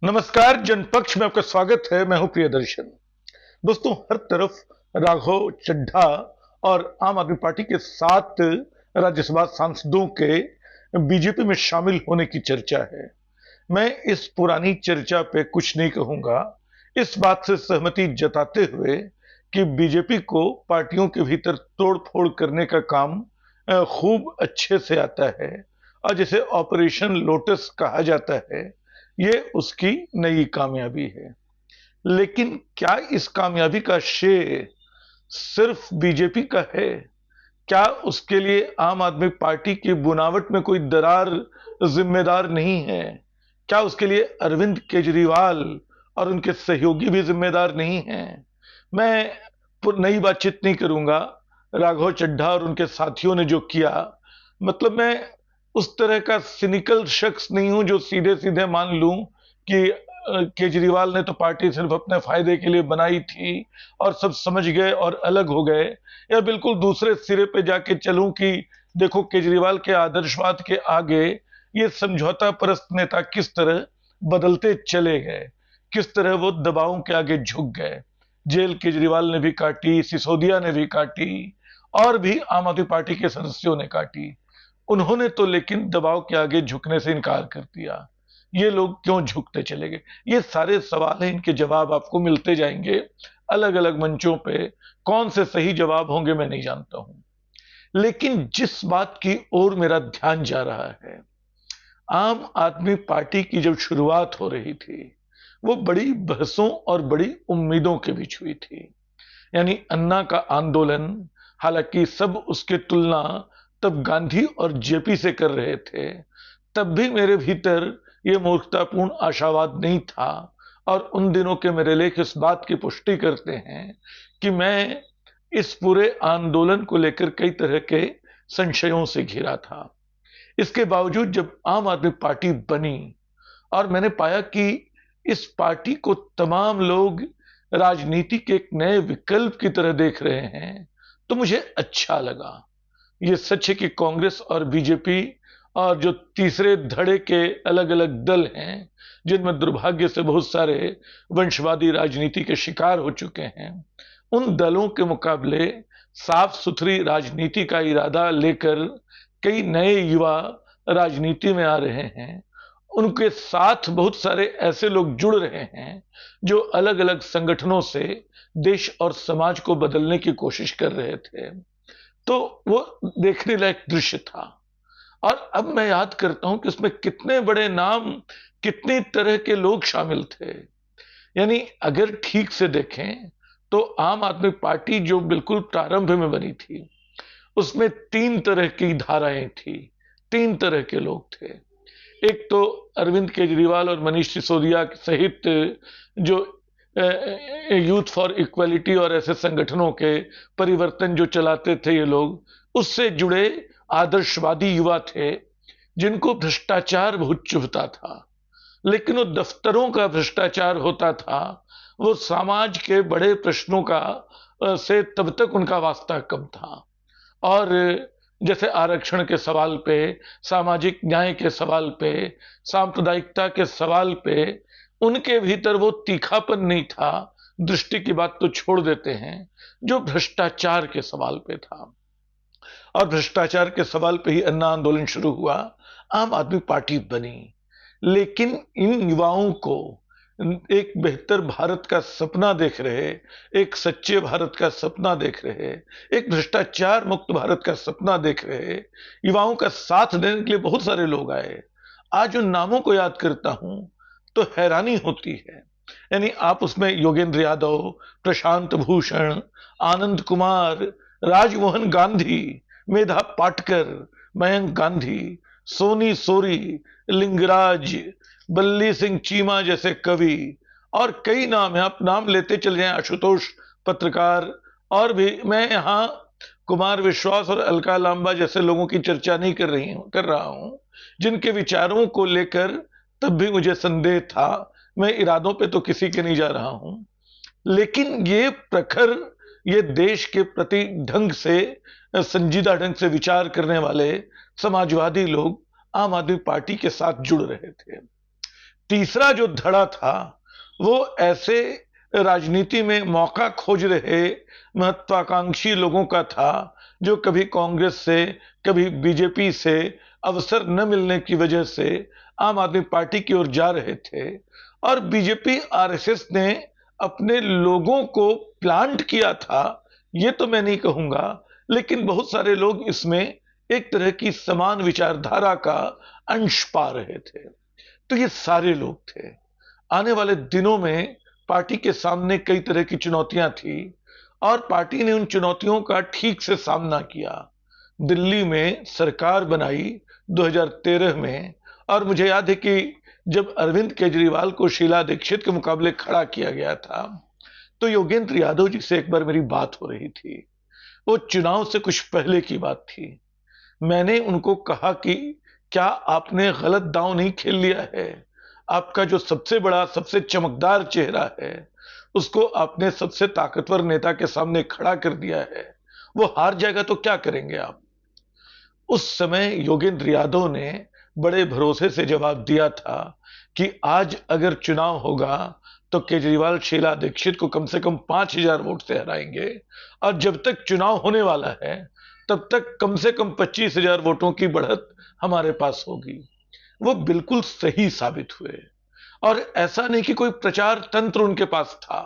नमस्कार। जनपक्ष में आपका स्वागत है। मैं हूं प्रियदर्शन। दोस्तों, हर तरफ राघव चड्ढा और आम आदमी पार्टी के 7 राज्यसभा सांसदों के बीजेपी में शामिल होने की चर्चा है। मैं इस पुरानी चर्चा पे कुछ नहीं कहूंगा, इस बात से सहमति जताते हुए कि बीजेपी को पार्टियों के भीतर तोड़-फोड़ करने का काम खूब अच्छे से आता है और जिसे ऑपरेशन लोटस कहा जाता है, ये उसकी नई कामयाबी है। लेकिन क्या इस कामयाबी का श्रेय सिर्फ बीजेपी का है? क्या उसके लिए आम आदमी पार्टी की बनावट में कोई दरार जिम्मेदार नहीं है? क्या उसके लिए अरविंद केजरीवाल और उनके सहयोगी भी जिम्मेदार नहीं हैं? मैं नई बातचीत नहीं करूंगा। राघव चड्ढा और उनके साथियों ने जो किया, मतलब मैं उस तरह का सिनिकल शख्स नहीं हूं जो सीधे सीधे मान लूं कि केजरीवाल ने तो पार्टी सिर्फ अपने फायदे के लिए बनाई थी और सब समझ गए और अलग हो गए, या बिल्कुल दूसरे सिरे पे जाके चलूं कि देखो केजरीवाल के आदर्शवाद के आगे ये समझौता परस्त नेता किस तरह बदलते चले गए, किस तरह वो दबावों के आगे झुक गए। जेल केजरीवाल ने भी काटी, सिसोदिया ने भी काटी और भी आम आदमी पार्टी के सदस्यों ने काटी। उन्होंने तो लेकिन दबाव के आगे झुकने से इनकार कर दिया। ये लोग क्यों झुकते चले गए? ये सारे सवाल हैं, इनके जवाब आपको मिलते जाएंगे अलग अलग मंचों पे। कौन से सही जवाब होंगे मैं नहीं जानता हूं, लेकिन जिस बात की ओर मेरा ध्यान जा रहा है, आम आदमी पार्टी की जब शुरुआत हो रही थी वो बड़ी बहसों और बड़ी उम्मीदों के बीच हुई थी। यानी अन्ना का आंदोलन, हालांकि सब उसके तुलना तब गांधी और जेपी से कर रहे थे, तब भी मेरे भीतर ये मूर्खतापूर्ण आशावाद नहीं था। और उन दिनों के मेरे लेख इस बात की पुष्टि करते हैं कि मैं इस पूरे आंदोलन को लेकर कई तरह के संशयों से घिरा था। इसके बावजूद जब आम आदमी पार्टी बनी और मैंने पाया कि इस पार्टी को तमाम लोग राजनीति के एक नए विकल्प की तरह देख रहे हैं, तो मुझे अच्छा लगा। ये सच है कि कांग्रेस और बीजेपी और जो तीसरे धड़े के अलग अलग दल हैं, जिनमें दुर्भाग्य से बहुत सारे वंशवादी राजनीति के शिकार हो चुके हैं, उन दलों के मुकाबले साफ सुथरी राजनीति का इरादा लेकर कई नए युवा राजनीति में आ रहे हैं। उनके साथ बहुत सारे ऐसे लोग जुड़ रहे हैं जो अलग अलग संगठनों से देश और समाज को बदलने की कोशिश कर रहे थे। तो वो देखने लायक दृश्य था। और अब मैं याद करता हूं कि उसमें कितने बड़े नाम, कितनी तरह के लोग शामिल थे। यानी अगर ठीक से देखें तो आम आदमी पार्टी जो बिल्कुल प्रारंभ में बनी थी, उसमें 3 तरह की धाराएं थी, 3 तरह के लोग थे। एक तो अरविंद केजरीवाल और मनीष सिसोदिया सहित जो यूथ फॉर इक्वलिटी और ऐसे संगठनों के परिवर्तन जो चलाते थे ये लोग, उससे जुड़े आदर्शवादी युवा थे जिनको भ्रष्टाचार बहुत चुभता था। लेकिन वो दफ्तरों का भ्रष्टाचार होता था, वो समाज के बड़े प्रश्नों का से तब तक उनका वास्ता कम था। और जैसे आरक्षण के सवाल पे, सामाजिक न्याय के सवाल पे, सांप्रदायिकता के सवाल पे उनके भीतर वो तीखापन नहीं था। दृष्टि की बात तो छोड़ देते हैं, जो भ्रष्टाचार के सवाल पे था। और भ्रष्टाचार के सवाल पे ही अन्ना आंदोलन शुरू हुआ, आम आदमी पार्टी बनी। लेकिन इन युवाओं को एक बेहतर भारत का सपना देख रहे, एक सच्चे भारत का सपना देख रहे, एक भ्रष्टाचार मुक्त भारत का सपना देख रहे युवाओं का साथ देने के लिए बहुत सारे लोग आए। आज उन नामों को याद करता हूं तो हैरानी होती है। यानी आप उसमें योगेंद्र यादव, प्रशांत भूषण, आनंद कुमार, राजमोहन गांधी, मेधा पाटकर, मयंक गांधी, सोनी सोरी, लिंगराज, बल्ली सिंह चीमा जैसे कवि और कई नाम हैं, आप नाम लेते चले जाएं, आशुतोष पत्रकार। और भी मैं यहां कुमार विश्वास और अलका लांबा जैसे लोगों की चर्चा नहीं कर रहा हूं, जिनके विचारों को लेकर तब भी मुझे संदेह था। मैं इरादों पे तो किसी के नहीं जा रहा हूं, लेकिन ये प्रखर, ये देश के प्रति ढंग से, संजीदा ढंग से विचार करने वाले समाजवादी लोग आम आदमी पार्टी के साथ जुड़ रहे थे। तीसरा जो धड़ा था वो ऐसे राजनीति में मौका खोज रहे महत्वाकांक्षी लोगों का था जो कभी कांग्रेस से कभी बीजेपी से अवसर न मिलने की वजह से आम आदमी पार्टी की ओर जा रहे थे। और बीजेपी आरएसएस ने अपने लोगों को प्लांट किया था, ये तो मैं नहीं कहूंगा, लेकिन बहुत सारे लोग इसमें एक तरह की समान विचारधारा का अंश पा रहे थे। तो ये सारे लोग थे। आने वाले दिनों में पार्टी के सामने कई तरह की चुनौतियां थी और पार्टी ने उन चुनौतियों का ठीक से सामना किया। दिल्ली में सरकार बनाई 2013 में, और मुझे याद है कि जब अरविंद केजरीवाल को शीला दीक्षित के मुकाबले खड़ा किया गया था तो योगेंद्र यादव जी से एक बार मेरी बात हो रही थी। वो चुनाव से कुछ पहले की बात थी। मैंने उनको कहा कि क्या आपने गलत दांव नहीं खेल लिया है? आपका जो सबसे बड़ा सबसे चमकदार चेहरा है उसको आपने सबसे ताकतवर नेता के सामने खड़ा कर दिया है, वो हार जाएगा तो क्या करेंगे आप? उस समय योगेंद्र यादव ने बड़े भरोसे से जवाब दिया था कि आज अगर चुनाव होगा तो केजरीवाल शीला दीक्षित को कम से कम 5,000 वोट से हराएंगे, और जब तक चुनाव होने वाला है तब तक कम से कम 25,000 वोटों की बढ़त हमारे पास होगी। वो बिल्कुल सही साबित हुए। और ऐसा नहीं कि कोई प्रचार तंत्र उनके पास था,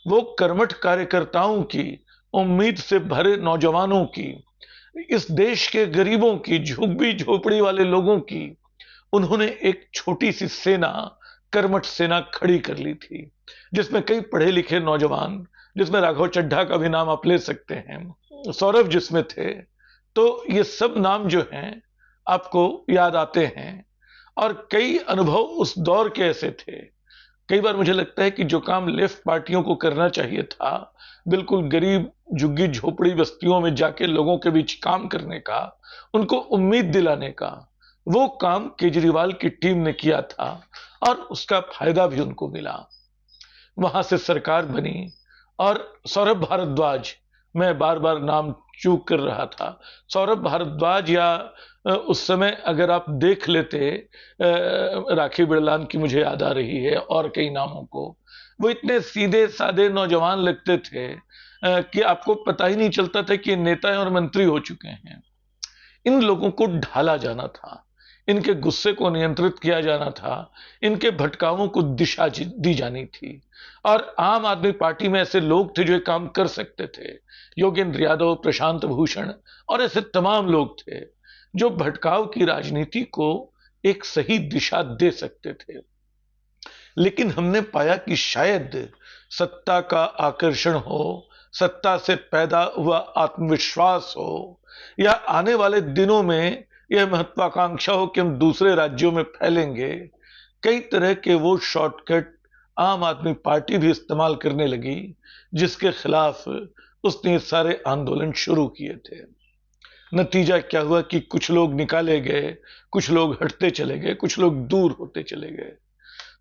वो कर्मठ कार्यकर्ताओं की, उम्मीद से भरे नौजवानों की, इस देश के गरीबों की, झुग्गी झोपड़ी वाले लोगों की, उन्होंने एक छोटी सी सेना, कर्मठ सेना खड़ी कर ली थी, जिसमें कई पढ़े लिखे नौजवान, जिसमें राघव चड्ढा का भी नाम आप ले सकते हैं, सौरभ जिसमें थे। तो ये सब नाम जो हैं आपको याद आते हैं। और कई अनुभव उस दौर के ऐसे थे। कई बार मुझे लगता है कि जो काम लेफ्ट पार्टियों को करना चाहिए था, बिल्कुल गरीब झुग्गी झोपड़ी बस्तियों में जाके लोगों के बीच काम करने का, उनको उम्मीद दिलाने का, वो काम केजरीवाल की टीम ने किया था और उसका फायदा भी उनको मिला। वहां से सरकार बनी और सौरभ भारद्वाज, मैं बार बार नाम चूक कर रहा था, सौरभ भारद्वाज, या उस समय अगर आप देख लेते राखी बिड़लान की मुझे याद आ रही है और कई नामों को, वो इतने सीधे साधे नौजवान लगते थे कि आपको पता ही नहीं चलता था कि नेता और मंत्री हो चुके हैं। इन लोगों को ढाला जाना था, इनके गुस्से को नियंत्रित किया जाना था, इनके भटकावों को दिशा दी जानी थी। और आम आदमी पार्टी में ऐसे लोग थे जो ये काम कर सकते थे। योगेंद्र यादव, प्रशांत भूषण और ऐसे तमाम लोग थे जो भटकाव की राजनीति को एक सही दिशा दे सकते थे। लेकिन हमने पाया कि शायद सत्ता का आकर्षण हो, सत्ता से पैदा हुआ आत्मविश्वास हो, या आने वाले दिनों में यह महत्वाकांक्षा हो कि हम दूसरे राज्यों में फैलेंगे, कई तरह के वो शॉर्टकट आम आदमी पार्टी भी इस्तेमाल करने लगी, जिसके खिलाफ उसने सारे आंदोलन शुरू किए थे। नतीजा क्या हुआ कि कुछ लोग निकाले गए, कुछ लोग हटते चले गए, कुछ लोग दूर होते चले गए।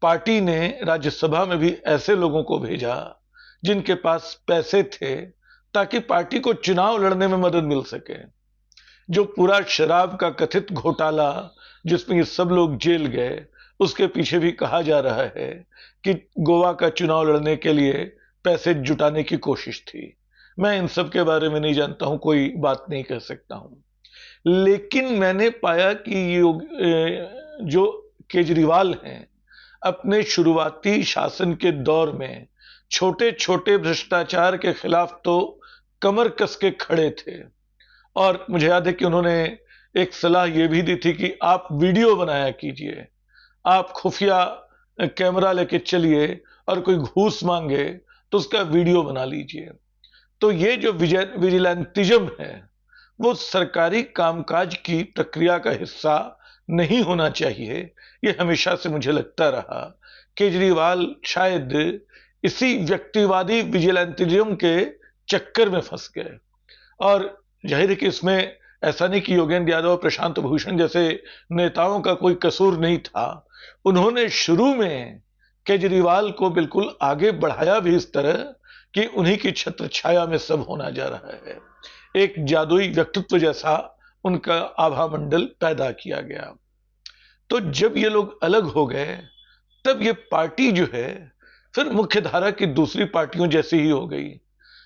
पार्टी ने राज्यसभा में भी ऐसे लोगों को भेजा जिनके पास पैसे थे, ताकि पार्टी को चुनाव लड़ने में मदद मिल सके। जो पूरा शराब का कथित घोटाला जिसमें ये सब लोग जेल गए, उसके पीछे भी कहा जा रहा है कि गोवा का चुनाव लड़ने के लिए पैसे जुटाने की कोशिश थी। मैं इन सब के बारे में नहीं जानता हूं, कोई बात नहीं कह सकता हूं। लेकिन मैंने पाया कि जो केजरीवाल हैं, अपने शुरुआती शासन के दौर में छोटे छोटे भ्रष्टाचार के खिलाफ तो कमर कस के खड़े थे। और मुझे याद है कि उन्होंने एक सलाह यह भी दी थी कि आप वीडियो बनाया कीजिए, आप खुफिया कैमरा लेके चलिए और कोई घूस मांगे तो उसका वीडियो बना लीजिए। तो ये जो विजिलेंटिज्म है वो सरकारी कामकाज की प्रक्रिया का हिस्सा नहीं होना चाहिए। ये हमेशा से मुझे लगता रहा। केजरीवाल शायद इसी व्यक्तिवादी विजिलेंटिज्म के चक्कर में फंस गए। और जाहिर है कि इसमें ऐसा नहीं कि योगेंद्र यादव, प्रशांत भूषण जैसे नेताओं का कोई कसूर नहीं था। उन्होंने शुरू में केजरीवाल को बिल्कुल आगे बढ़ाया भी इस तरह कि उन्हीं की छत्र छाया में सब होना जा रहा है। एक जादुई व्यक्तित्व जैसा उनका आभा मंडल पैदा किया गया। तो जब ये लोग अलग हो गए तब ये पार्टी जो है फिर मुख्य धारा की दूसरी पार्टियों जैसी ही हो गई।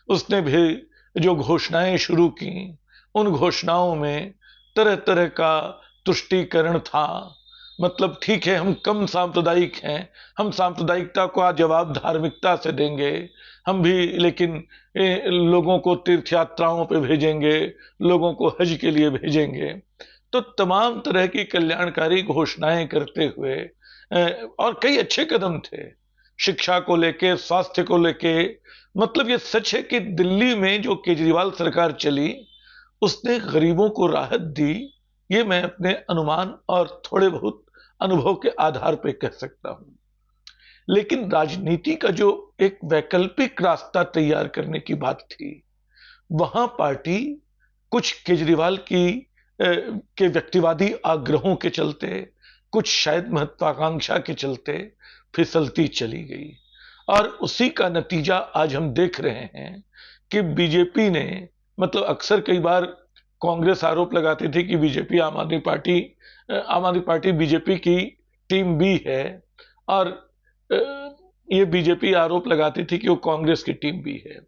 उसने भी जो घोषणाएं शुरू की, उन घोषणाओं में तरह तरह का तुष्टीकरण था। मतलब ठीक है, हम कम सांप्रदायिक हैं, हम सांप्रदायिकता को आज जवाब धार्मिकता से देंगे, हम भी लेकिन लोगों को तीर्थ यात्राओं पे भेजेंगे, लोगों को हज के लिए भेजेंगे। तो तमाम तरह की कल्याणकारी घोषणाएं करते हुए और कई अच्छे कदम थे, शिक्षा को लेके, स्वास्थ्य को लेके। मतलब ये सच है कि दिल्ली में जो केजरीवाल सरकार चली, उसने गरीबों को राहत दी। ये मैं अपने अनुमान और थोड़े बहुत अनुभव के आधार पर कह सकता हूं। लेकिन राजनीति का जो एक वैकल्पिक रास्ता तैयार करने की बात थी, वहां पार्टी कुछ केजरीवाल के व्यक्तिवादी आग्रहों के चलते, कुछ शायद महत्वाकांक्षा के चलते फिसलती चली गई। और उसी का नतीजा आज हम देख रहे हैं कि बीजेपी ने, मतलब अक्सर कई बार कांग्रेस आरोप लगाती थी कि बीजेपी आम आदमी पार्टी बीजेपी की टीम बी है, और ये बीजेपी आरोप लगाती थी कि वो कांग्रेस की टीम बी है।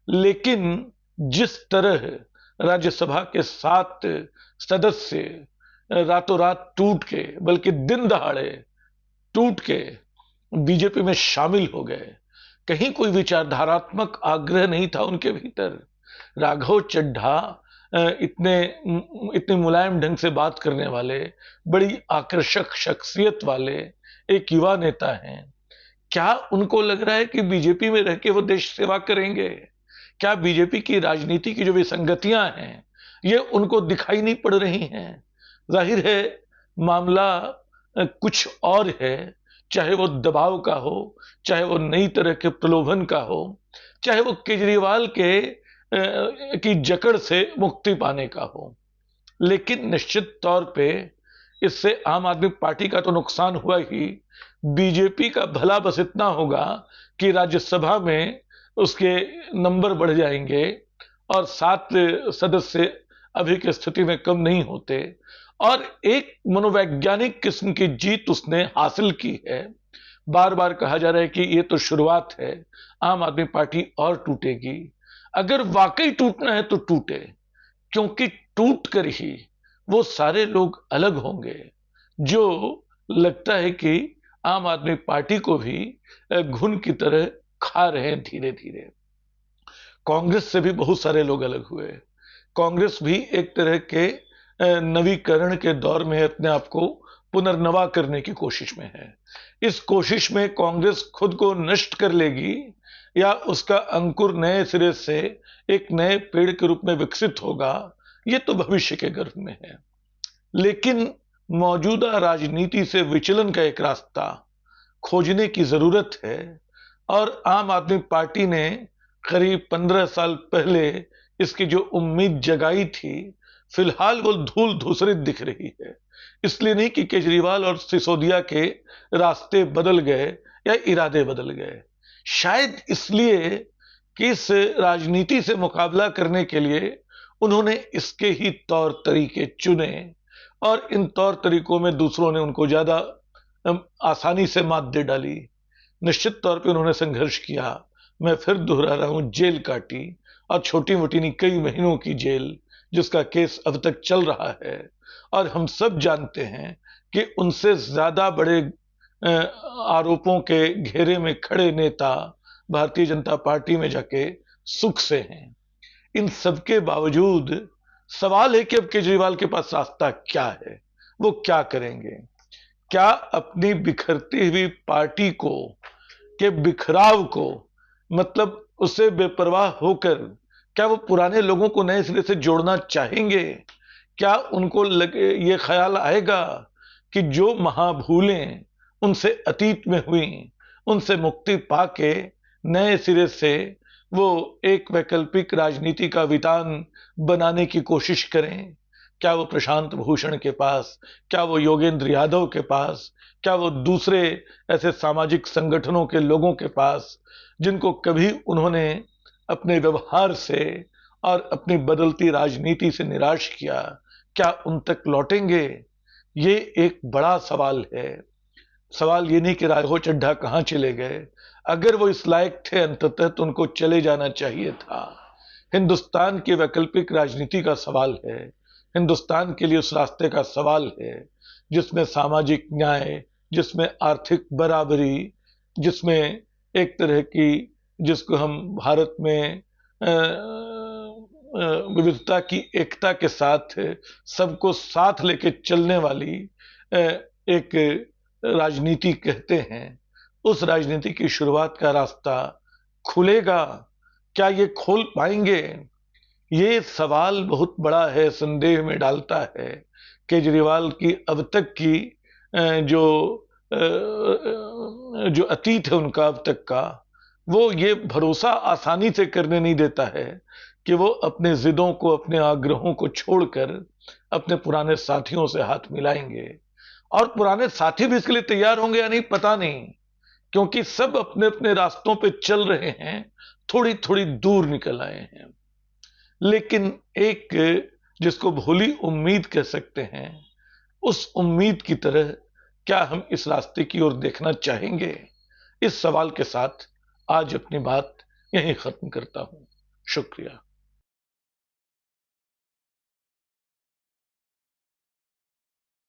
लेकिन जिस तरह राज्यसभा के 7 सदस्य रातों रात टूट के, बल्कि दिन दहाड़े टूट के बीजेपी में शामिल हो गए, कहीं कोई विचारधारात्मक आग्रह नहीं था उनके भीतर। राघव चड्ढा इतने मुलायम ढंग से बात करने वाले, बड़ी आकर्षक शख्सियत वाले एक युवा नेता हैं। क्या उनको लग रहा है कि बीजेपी में रह के वो देश सेवा करेंगे? क्या बीजेपी की राजनीति की जो विसंगतियां हैं, ये उनको दिखाई नहीं पड़ रही हैं? जाहिर है मामला कुछ और है, चाहे वो दबाव का हो, चाहे वो नई तरह के प्रलोभन का हो, चाहे वो केजरीवाल की जकड़ से मुक्ति पाने का हो। लेकिन निश्चित तौर पे इससे आम आदमी पार्टी का तो नुकसान हुआ ही, बीजेपी का भला बस इतना होगा कि राज्यसभा में उसके नंबर बढ़ जाएंगे और 7 सदस्य अभी की स्थिति में कम नहीं होते, और एक मनोवैज्ञानिक किस्म की जीत उसने हासिल की है। बार बार कहा जा रहा है कि ये तो शुरुआत है, आम आदमी पार्टी और टूटेगी। अगर वाकई टूटना है तो टूटे, क्योंकि टूट कर ही वो सारे लोग अलग होंगे जो लगता है कि आम आदमी पार्टी को भी घुन की तरह खा रहे हैं धीरे धीरे। कांग्रेस से भी बहुत सारे लोग अलग हुए। कांग्रेस भी एक तरह के नवीकरण के दौर में अपने आप को पुनर्नवा करने की कोशिश में है। इस कोशिश में कांग्रेस खुद को नष्ट कर लेगी या उसका अंकुर नए सिरे से एक नए पेड़ के रूप में विकसित होगा, ये तो भविष्य के गर्भ में है। लेकिन मौजूदा राजनीति से विचलन का एक रास्ता खोजने की जरूरत है, और आम आदमी पार्टी ने करीब 15 साल पहले इसकी जो उम्मीद जगाई थी, फिलहाल वो धूल धूसरित दिख रही है। इसलिए नहीं कि केजरीवाल और सिसोदिया के रास्ते बदल गए या इरादे बदल गए, शायद इसलिए कि इस राजनीति से मुकाबला करने के लिए उन्होंने इसके ही तौर तरीके चुने, और इन तौर तरीकों में दूसरों ने उनको ज्यादा आसानी से मात दे डाली। निश्चित तौर पे उन्होंने संघर्ष किया। मैं फिर दोहरा रहा हूं, जेल काटी, और छोटी मोटी नहीं, कई महीनों की जेल, जिसका केस अब तक चल रहा है। और हम सब जानते हैं कि उनसे ज्यादा बड़े आरोपों के घेरे में खड़े नेता भारतीय जनता पार्टी में जाके सुख से हैं। इन सबके बावजूद सवाल है कि अब केजरीवाल के पास रास्ता क्या है, वो क्या करेंगे? क्या अपनी बिखरती हुई पार्टी के बिखराव को, मतलब उससे बेपरवाह होकर, क्या वो पुराने लोगों को नए सिरे से जोड़ना चाहेंगे? क्या उनको ये ख्याल आएगा कि जो महाभूलें उनसे अतीत में हुई, उनसे मुक्ति पाके नए सिरे से वो एक वैकल्पिक राजनीति का वितान बनाने की कोशिश करें? क्या वो प्रशांत भूषण के पास, क्या वो योगेंद्र यादव के पास, क्या वो दूसरे ऐसे सामाजिक संगठनों के लोगों के पास, जिनको कभी उन्होंने अपने व्यवहार से और अपनी बदलती राजनीति से निराश किया, क्या उन तक लौटेंगे? ये एक बड़ा सवाल है। सवाल ये नहीं कि राघव चड्ढा कहां चले गए। अगर वो इस लायक थे अंततः तो उनको चले जाना चाहिए था। हिंदुस्तान की वैकल्पिक राजनीति का सवाल है, हिंदुस्तान के लिए उस रास्ते का सवाल है जिसमें सामाजिक न्याय, जिसमें आर्थिक बराबरी, जिसमें एक तरह की, जिसको हम भारत में विविधता की एकता के साथ सबको साथ लेके चलने वाली एक राजनीति कहते हैं, उस राजनीति की शुरुआत का रास्ता खुलेगा? क्या ये खोल पाएंगे? ये सवाल बहुत बड़ा है, संदेह में डालता है। केजरीवाल की अब तक की जो अतीत है उनका अब तक का, वो ये भरोसा आसानी से करने नहीं देता है कि वो अपने जिदों को, अपने आग्रहों को छोड़कर अपने पुराने साथियों से हाथ मिलाएंगे। और पुराने साथी भी इसके लिए तैयार होंगे या नहीं पता नहीं, क्योंकि सब अपने अपने रास्तों पे चल रहे हैं, थोड़ी थोड़ी दूर निकल आए हैं। लेकिन एक जिसको भोली उम्मीद कह सकते हैं, उस उम्मीद की तरह क्या हम इस रास्ते की ओर देखना चाहेंगे? इस सवाल के साथ आज अपनी बात यहीं खत्म करता हूं। शुक्रिया।